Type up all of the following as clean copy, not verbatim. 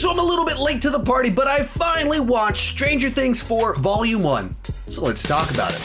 So I'm a little bit late to the party, but I finally watched Stranger Things 4 Volume 1. So let's talk about it.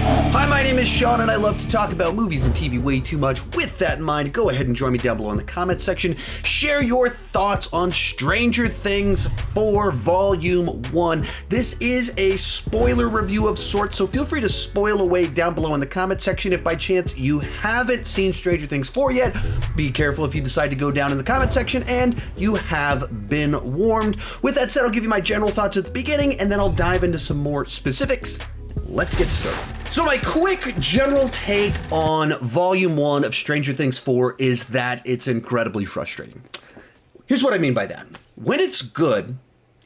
Hi, my name is Shawn, and I love to talk about movies and TV way too much. With that in mind, go ahead and join me down below in the comments section. Share your thoughts on Stranger Things 4 Volume 1. This is a spoiler review of sorts, so feel free to spoil away down below in the comment section if by chance you haven't seen Stranger Things 4 yet. Be careful if you decide to go down in the comment section, and you have been warned. With that said, I'll give you my general thoughts at the beginning, and then I'll dive into some more specifics. Let's get started. So my quick general take on Volume 1 of Stranger Things 4 is that it's incredibly frustrating. Here's what I mean by that. When it's good,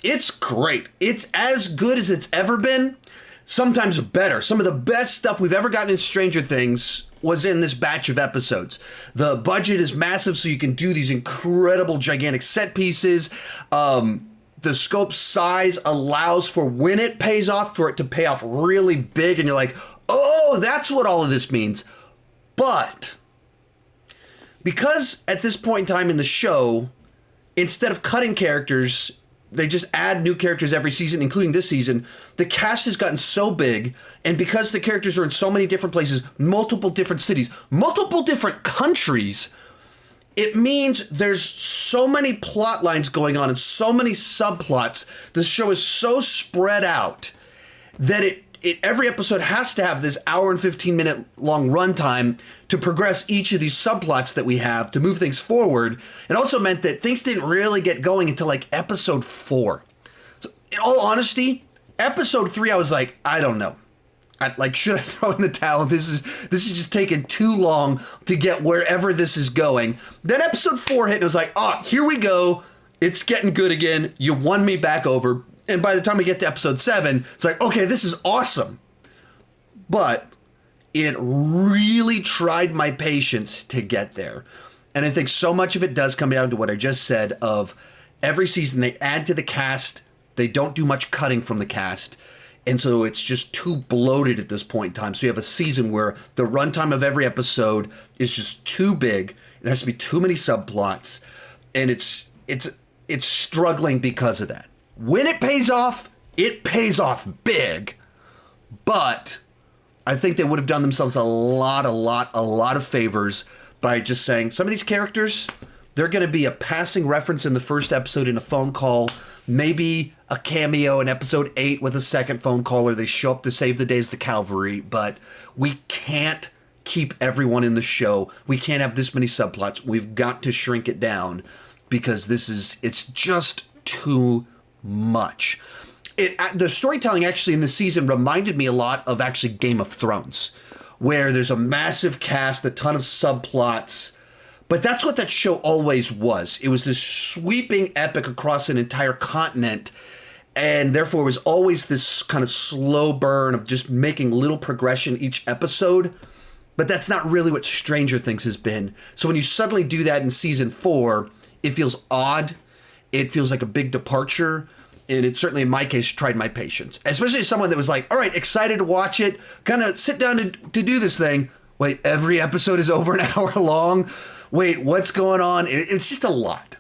it's great. It's as good as it's ever been, sometimes better. Some of the best stuff we've ever gotten in Stranger Things was in this batch of episodes. The budget is massive, so you can do these incredible, gigantic set pieces. The scope size allows for when it pays off, for it to pay off really big, and you're like, oh, that's what all of this means. But because at this point in time in the show, instead of cutting characters, they just add new characters every season, including this season. The cast has gotten so big, and because the characters are in so many different places, multiple different cities, multiple different countries, it means there's so many plot lines going on and so many subplots. The show is so spread out that every episode has to have this hour and 15-minute long runtime to progress each of these subplots that we have to move things forward. It also meant that things didn't really get going until like episode 4. So in all honesty, episode 3, I was like, I don't know. Should I throw in the towel? This is just taking too long to get wherever this is going. Then episode 4 hit and it was like, oh, here we go. It's getting good again. You won me back over. And by the time we get to episode 7, it's like, okay, this is awesome. But it really tried my patience to get there. And I think so much of it does come down to what I just said of every season they add to the cast. They don't do much cutting from the cast. And so it's just too bloated at this point in time. So you have a season where the runtime of every episode is just too big. There has to be too many subplots. And it's struggling because of that. When it pays off big. But I think they would have done themselves a lot of favors by just saying some of these characters, they're going to be a passing reference in the first episode in a phone call. Maybe a cameo in episode 8 with a second phone call, or they show up to save the day as the cavalry, but we can't keep everyone in the show. We can't have this many subplots. We've got to shrink it down because it's just too much. The storytelling actually in this season reminded me a lot of actually Game of Thrones, where there's a massive cast, a ton of subplots. But that's what that show always was. It was this sweeping epic across an entire continent, and therefore it was always this kind of slow burn of just making little progression each episode. But that's not really what Stranger Things has been. So when you suddenly do that in season 4, it feels odd. It feels like a big departure. And it certainly, in my case, tried my patience. Especially as someone that was like, all right, excited to watch it, kind of sit down to do this thing. Wait, every episode is over an hour long? Wait, what's going on? It's just a lot.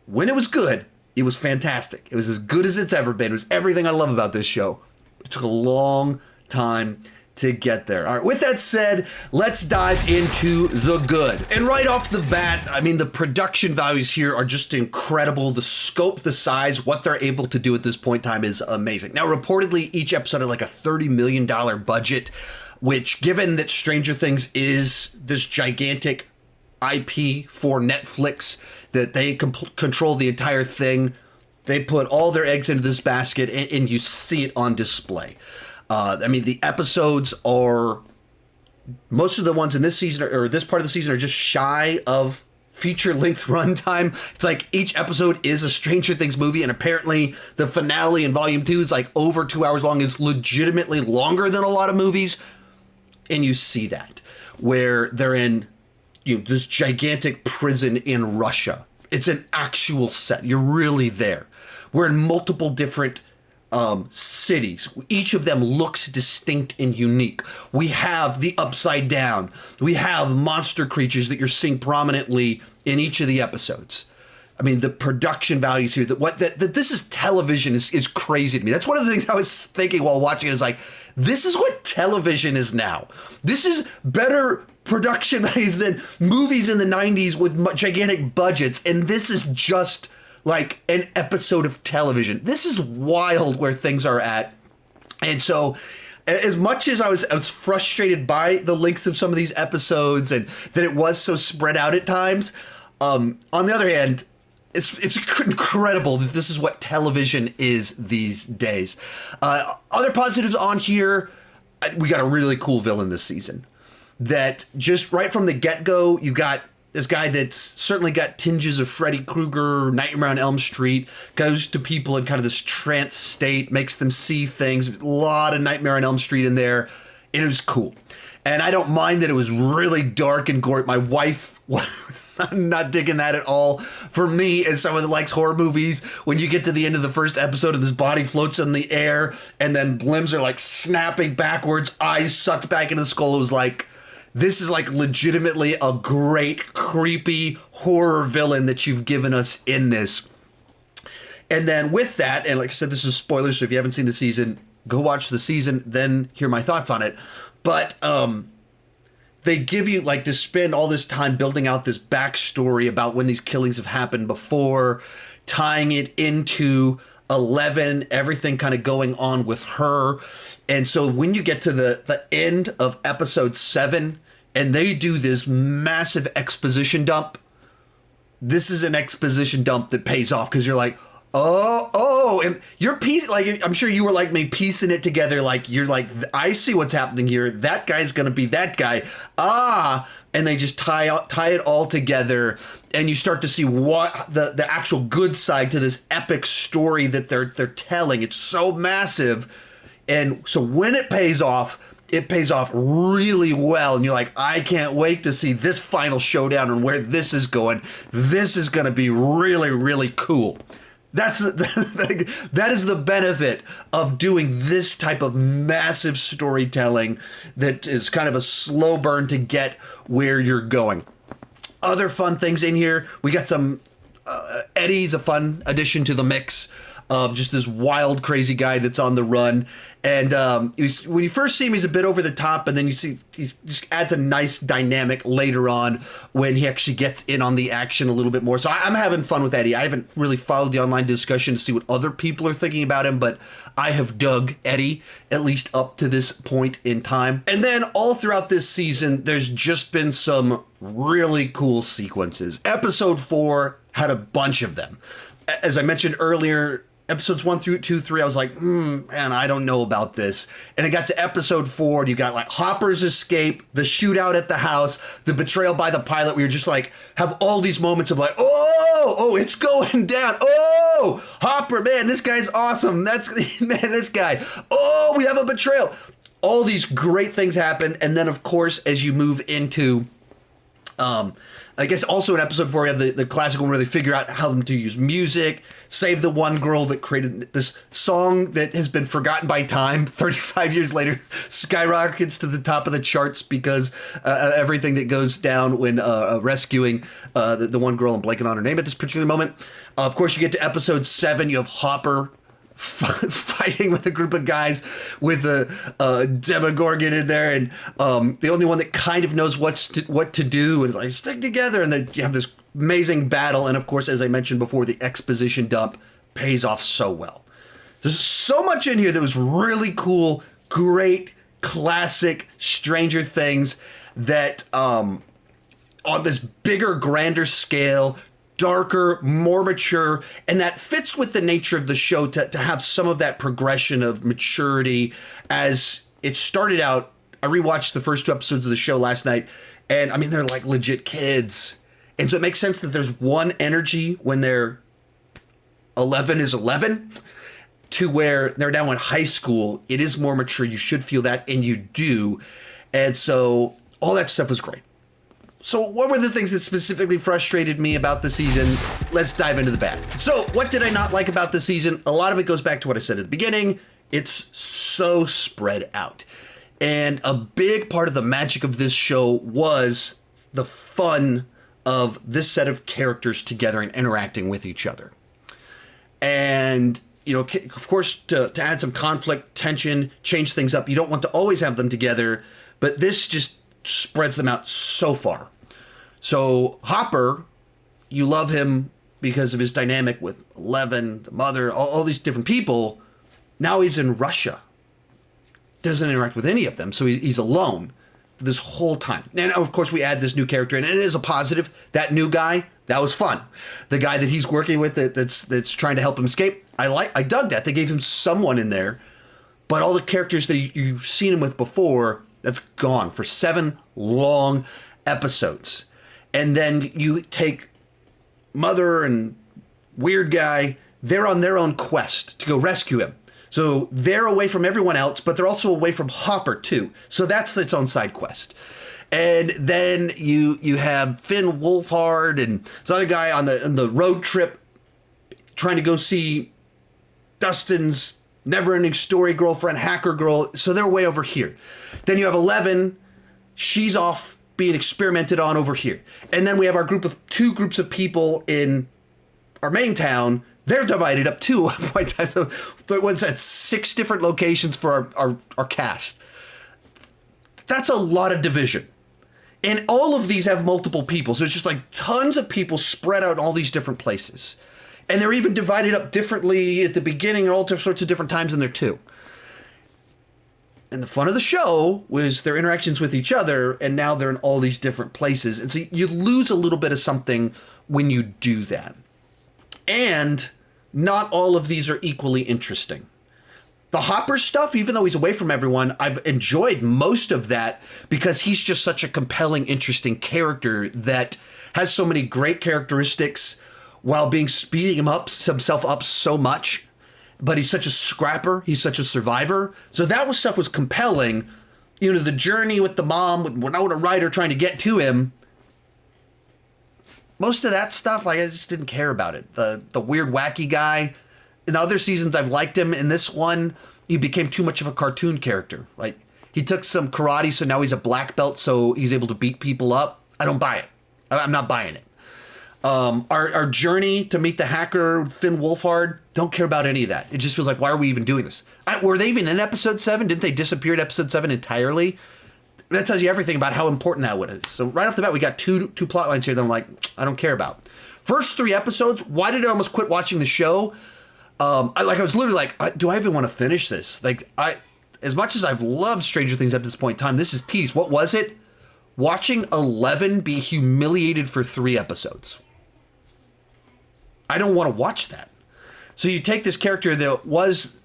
When it was good, it was fantastic. It was as good as it's ever been. It was everything I love about this show. It took a long time to get there. All right, with that said, let's dive into the good. And right off the bat, I mean, the production values here are just incredible. The scope, the size, what they're able to do at this point in time is amazing. Now, reportedly, each episode had like a $30 million budget, which, given that Stranger Things is this gigantic IP for Netflix, that they control the entire thing, they put all their eggs into this basket, and you see it on display. I mean, the episodes are, most of the ones in this season, or this part of the season, are just shy of feature-length runtime. It's like each episode is a Stranger Things movie, and apparently the finale in Volume 2 is like over 2 hours long. It's legitimately longer than a lot of movies, and you see that, where they're in this gigantic prison in Russia. It's an actual set. You're really there. We're in multiple different cities. Each of them looks distinct and unique. We have the Upside Down. We have monster creatures that you're seeing prominently in each of the episodes. I mean, the production values here, that this is television is crazy to me. That's one of the things I was thinking while watching it, is like, this is what television is now. This is better production values than movies in the 90s with gigantic budgets. And this is just like an episode of television. This is wild where things are at. And so as much as I was frustrated by the lengths of some of these episodes and that it was so spread out at times, on the other hand, it's incredible that this is what television is these days. Other positives on here, we got a really cool villain this season. That just right from the get-go, you got this guy that's certainly got tinges of Freddy Krueger, Nightmare on Elm Street, goes to people in kind of this trance state, makes them see things. A lot of Nightmare on Elm Street in there, and it was cool. And I don't mind that it was really dark and gory. My wife was not digging that at all. For me, as someone that likes horror movies, when you get to the end of the first episode and this body floats in the air and then limbs are like snapping backwards, eyes sucked back into the skull, it was like, this is like legitimately a great, creepy horror villain that you've given us in this. And then with that, and like I said, this is spoilers, so if you haven't seen the season, go watch the season, then hear my thoughts on it. But they give you, like, to spend all this time building out this backstory about when these killings have happened before, tying it into 11, everything kind of going on with her. And so when you get to the end of episode 7 and they do this massive exposition dump, this is an exposition dump that pays off, because you're like, oh, and you're like, I'm sure you were like me, piecing it together. Like, you're like, I see what's happening here. That guy's going to be that guy. And they just tie it all together, and you start to see what the actual good side to this epic story that they're telling. It's so massive. And so when it pays off really well, and you're like, I can't wait to see this final showdown and where this is going. This is going to be really, really cool. That is the benefit of doing this type of massive storytelling that is kind of a slow burn to get where you're going. Other fun things in here. We got some Eddie's a fun addition to the mix of just this wild, crazy guy that's on the run. And when you first see him, he's a bit over the top, and then you see he just adds a nice dynamic later on when he actually gets in on the action a little bit more. So I'm having fun with Eddie. I haven't really followed the online discussion to see what other people are thinking about him, but I have dug Eddie, at least up to this point in time. And then all throughout this season, there's just been some really cool sequences. Episode 4 had a bunch of them. As I mentioned earlier, episodes 1 through 2, 3, I was like, man, I don't know about this. And I got to episode 4, and you got like Hopper's escape, the shootout at the house, the betrayal by the pilot, where you're just like, have all these moments of like, oh, it's going down. Oh, Hopper, man, this guy's awesome. This guy. Oh, we have a betrayal. All these great things happen. And then, of course, as you move into, I guess also in episode 4, we have the classic one where they figure out how to use music, save the one girl that created this song that has been forgotten by time. 35 years later, skyrockets to the top of the charts because everything that goes down when rescuing the one girl, I'm blanking on her name at this particular moment. Of course, you get to episode 7, you have Hopper fighting with a group of guys with a Demogorgon in there, and the only one that kind of knows what to do, and is like, stick together, and then you have this amazing battle. And of course, as I mentioned before, the exposition dump pays off so well. There's so much in here that was really cool, great, classic Stranger Things that on this bigger, grander scale, darker, more mature, and that fits with the nature of the show to have some of that progression of maturity. As it started out, I rewatched the first 2 episodes of the show last night, and I mean, they're like legit kids. And so it makes sense that there's one energy when they're 11 is 11 to where they're now in high school. It is more mature. You should feel that, and you do. And so all that stuff was great. So what were the things that specifically frustrated me about the season? Let's dive into the bad. So what did I not like about the season? A lot of it goes back to what I said at the beginning. It's so spread out. And a big part of the magic of this show was the fun of this set of characters together and interacting with each other. And, you know, of course, to add some conflict, tension, change things up, you don't want to always have them together, but this just spreads them out so far. So Hopper, you love him because of his dynamic with Eleven, the mother, all these different people. Now he's in Russia. Doesn't interact with any of them, so he's alone this whole time. And of course we add this new character in, and it is a positive. That new guy, that was fun. The guy that he's working with that's trying to help him escape, I dug that. They gave him someone in there, but all the characters that you've seen him with before, that's gone for 7 long episodes. And then you take Mother and Weird Guy, they're on their own quest to go rescue him. So they're away from everyone else, but they're also away from Hopper too. So that's its own side quest. And then you have Finn Wolfhard and this other guy on the road trip trying to go see Dustin's never-ending story girlfriend, hacker girl. So they're way over here. Then you have 11. She's off being experimented on over here. And then we have our two groups of people in our main town. They're divided up too. So what's that? 6 different locations for our cast. That's a lot of division. And all of these have multiple people. So it's just like tons of people spread out in all these different places. And they're even divided up differently at the beginning and all sorts of different times in there too. And the fun of the show was their interactions with each other, and now they're in all these different places. And so you lose a little bit of something when you do that. And not all of these are equally interesting. The Hopper stuff, even though he's away from everyone, I've enjoyed most of that because he's just such a compelling, interesting character that has so many great characteristics while speeding himself up so much. But he's such a scrapper. He's such a survivor. So that stuff was compelling. You know, the journey with the mom, with Winona Ryder trying to get to him. Most of that stuff, I just didn't care about it. The weird, wacky guy. In other seasons, I've liked him. In this one, he became too much of a cartoon character. Like, he took some karate, so now he's a black belt, so he's able to beat people up. I don't buy it. I'm not buying it. Our journey to meet the hacker, Finn Wolfhard, don't care about any of that. It just feels like, why are we even doing this? Were they even in episode 7? Didn't they disappear in episode 7 entirely? That tells you everything about how important that one is. So right off the bat, we got two plot lines here that I'm like, I don't care about. First 3 episodes, why did I almost quit watching the show? I was literally like, do I even want to finish this? Like, as much as I've loved Stranger Things up to this point in time, this is tease. What was it? Watching 11 be humiliated for 3 episodes. I don't want to watch that. So you take this character that was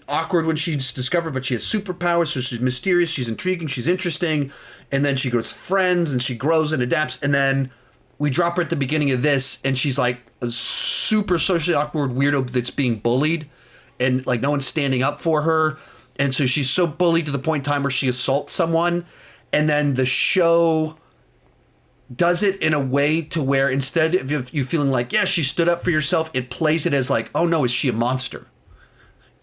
awkward when she's discovered, but she has superpowers, so she's mysterious, she's intriguing, she's interesting, and then she grows friends, and she grows and adapts, and then we drop her at the beginning of this, and she's like a super socially awkward weirdo that's being bullied, and like no one's standing up for her, and so she's so bullied to the point in time where she assaults someone, and then the show does it in a way to where instead of you feeling like, yeah, she stood up for herself, it plays it as like, oh no, is she a monster?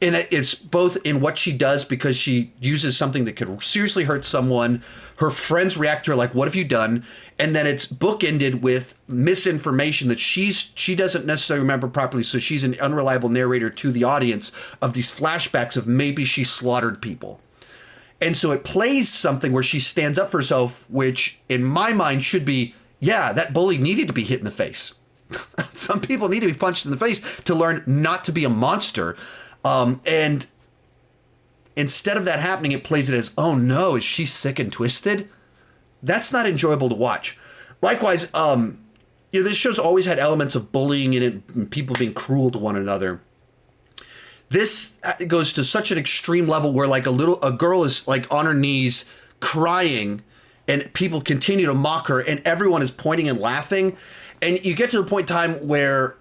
And it's both in what she does because she uses something that could seriously hurt someone. Her friends react to her like, what have you done? And then it's bookended with misinformation that she doesn't necessarily remember properly. So she's an unreliable narrator to the audience of these flashbacks of maybe she slaughtered people. And so it plays something where she stands up for herself, which in my mind should be, yeah, that bully needed to be hit in the face. Some people need to be punched in the face to learn not to be a monster. And instead of that happening, it plays it as, oh no, is she sick and twisted? That's not enjoyable to watch. Likewise, this show's always had elements of bullying in it and people being cruel to one another. This goes to such an extreme level where like a girl is like on her knees crying and people continue to mock her and everyone is pointing and laughing. And you get to the point in time where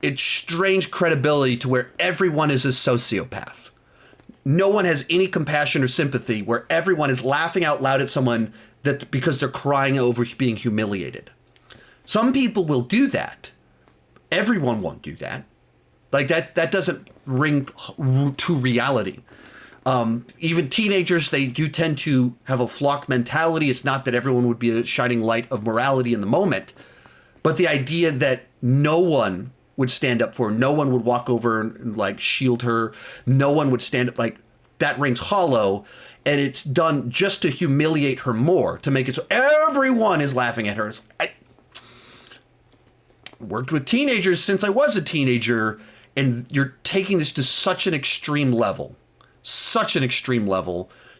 it's strange credibility to where everyone is a sociopath. No one has any compassion or sympathy, where everyone is laughing out loud at someone that because they're crying over being humiliated. Some people will do that. Everyone won't do that. Like that doesn't ring to reality. Even teenagers, they do tend to have a flock mentality. It's not that everyone would be a shining light of morality in the moment, but the idea that no one would stand up for her, no one would walk over and like shield her, no one would stand up, like that rings hollow, and it's done just to humiliate her more, to make it so everyone is laughing at her. I worked with teenagers since I was a teenager, and you're taking this to such an extreme level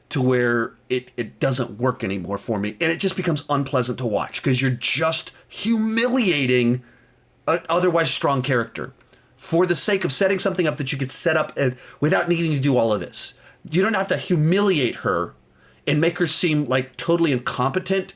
to where it doesn't work anymore for me. And it just becomes unpleasant to watch because you're just humiliating an otherwise strong character for the sake of setting something up that you could set up without needing to do all of this. You don't have to humiliate her and make her seem like totally incompetent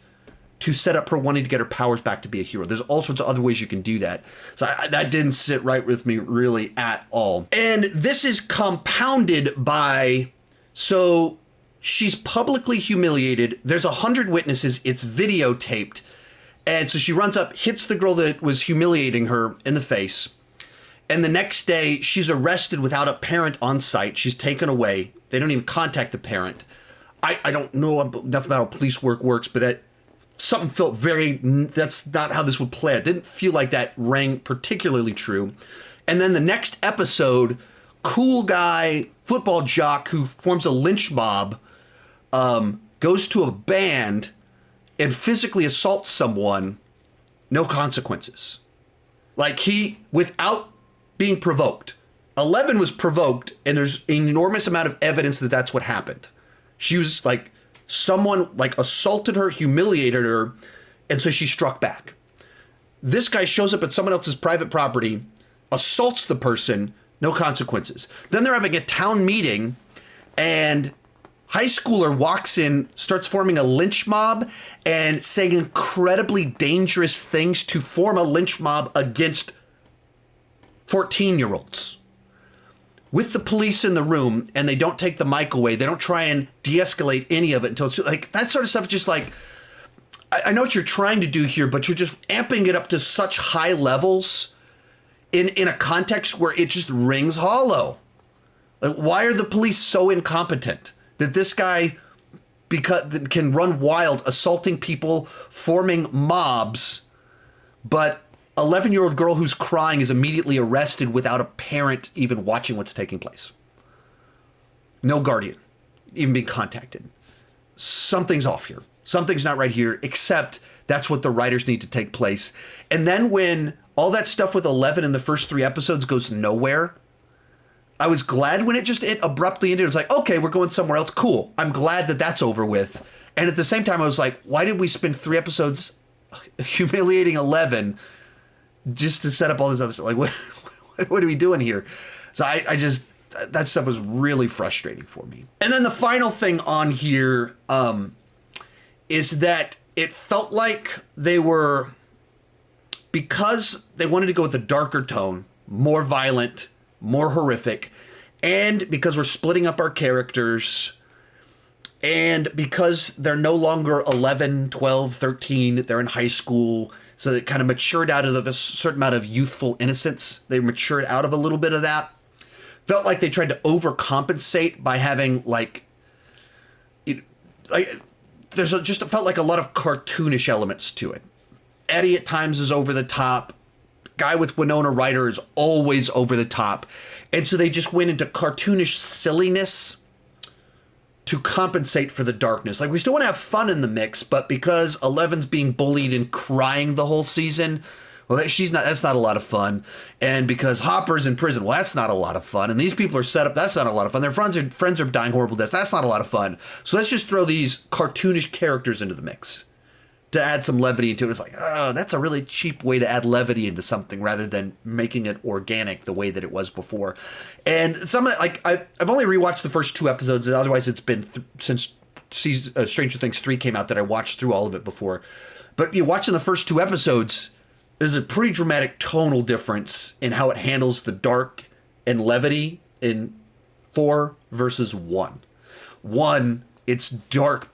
to set up her wanting to get her powers back to be a hero. There's all sorts of other ways you can do that. So that didn't sit right with me really at all. And this is compounded by, so she's publicly humiliated. There's 100 witnesses. It's videotaped. And so she runs up, hits the girl that was humiliating her in the face. And the next day, she's arrested without a parent on site. She's taken away. They don't even contact the parent. I don't know enough about how police work works, but that something felt that's not how this would play. It didn't feel like that rang particularly true. And then the next episode, cool guy, football jock who forms a lynch mob, goes to a band and physically assaults someone, no consequences. Like without being provoked. 11 was provoked, and there's an enormous amount of evidence that that's what happened. She was like, someone like assaulted her, humiliated her, and so she struck back. This guy shows up at someone else's private property, assaults the person, no consequences. Then they're having a town meeting, and high schooler walks in, starts forming a lynch mob, and saying incredibly dangerous things to form a lynch mob against 14-year-olds. With the police in the room, and they don't take the mic away. They don't try and de-escalate any of it until it's like that sort of stuff. Just like, I know what you're trying to do here, but you're just amping it up to such high levels in a context where it just rings hollow. Like, why are the police so incompetent that this guy can run wild, assaulting people, forming mobs, but 11-year-old girl who's crying is immediately arrested without a parent even watching what's taking place. No guardian even being contacted. Something's off here. Something's not right here, except that's what the writers need to take place. And then when all that stuff with 11 in the first 3 episodes goes nowhere, I was glad when it abruptly ended. It was like, okay, we're going somewhere else. Cool. I'm glad that that's over with. And at the same time, I was like, why did we spend 3 episodes humiliating 11 just to set up all this other stuff? Like, what are we doing here? So I just, that stuff was really frustrating for me. And then the final thing on here is that it felt like they were, because they wanted to go with a darker tone, more violent, more horrific, and because we're splitting up our characters, and because they're no longer 11, 12, 13, they're in high school, so they kind of matured out of a certain amount of youthful innocence. They matured out of a little bit of that. Felt like they tried to overcompensate by having just felt like a lot of cartoonish elements to it. Eddie at times is over the top. Guy with Winona Ryder is always over the top. And so they just went into cartoonish silliness to compensate for the darkness. Like, we still want to have fun in the mix, but because 11's being bullied and crying the whole season, well, that's not a lot of fun. And because Hopper's in prison, well, that's not a lot of fun. And these people are set up, that's not a lot of fun. Their friends are dying horrible deaths. That's not a lot of fun. So let's just throw these cartoonish characters into the mix to add some levity into it. It's like, oh, that's a really cheap way to add levity into something rather than making it organic the way that it was before. And some of it, I've only rewatched the first 2 episodes. Otherwise, it's been since Stranger Things 3 came out that I watched through all of it before. But watching the first 2 episodes, there's a pretty dramatic tonal difference in how it handles the dark and levity in 4 versus 1. 1, it's dark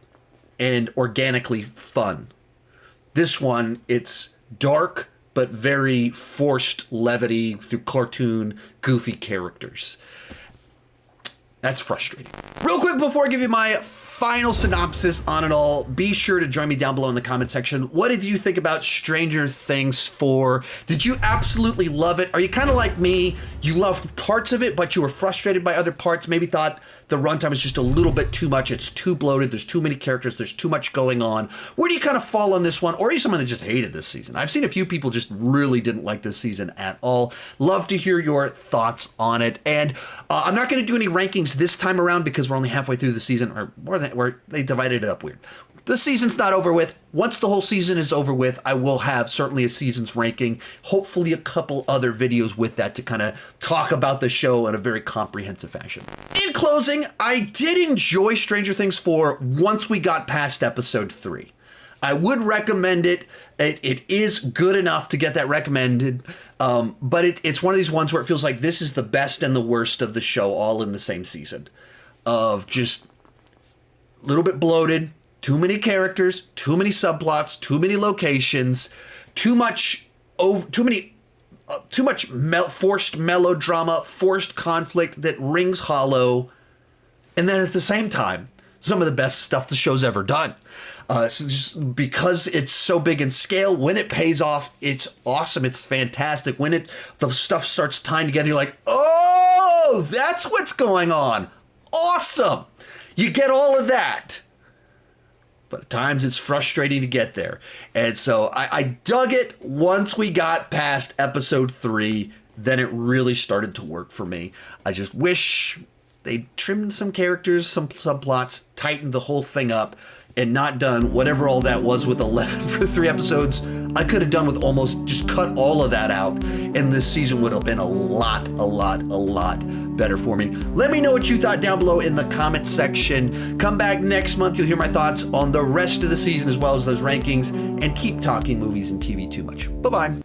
and organically fun. This one, it's dark, but very forced levity through cartoon, goofy characters. That's frustrating. Real quick before I give you my final synopsis on it all, be sure to join me down below in the comment section. What did you think about Stranger Things 4? Did you absolutely love it? Are you kind of like me? You loved parts of it, but you were frustrated by other parts, maybe thought the runtime is just a little bit too much, it's too bloated, there's too many characters, there's too much going on. Where do you kind of fall on this one? Or are you someone that just hated this season? I've seen a few people just really didn't like this season at all. Love to hear your thoughts on it. And I'm not going to do any rankings this time around because we're only halfway through the season, or more than where they divided it up weird. The season's not over with. Once the whole season is over with, I will have certainly a season's ranking, hopefully a couple other videos with that to kind of talk about the show in a very comprehensive fashion. In closing, I did enjoy Stranger Things 4 once we got past episode 3. I would recommend it. It is good enough to get that recommended, but it's one of these ones where it feels like this is the best and the worst of the show all in the same season. Of just a little bit bloated, too many characters, too many subplots, too many locations, too much forced melodrama, forced conflict that rings hollow, and then at the same time, some of the best stuff the show's ever done. So just because it's so big in scale, when it pays off, it's awesome. It's fantastic. When the stuff starts tying together, you're like, oh, that's what's going on. Awesome. You get all of that. But at times it's frustrating to get there. And so I dug it once we got past episode 3. Then it really started to work for me. I just wish they trimmed some characters, some subplots, tightened the whole thing up, and not done whatever all that was with 11 for 3 episodes. I could have done with almost just cut all of that out, and this season would have been a lot better for me. Let me know what you thought down below in the comment section. Come back next month. You'll hear my thoughts on the rest of the season as well as those rankings, and keep talking movies and TV too much. Bye-bye.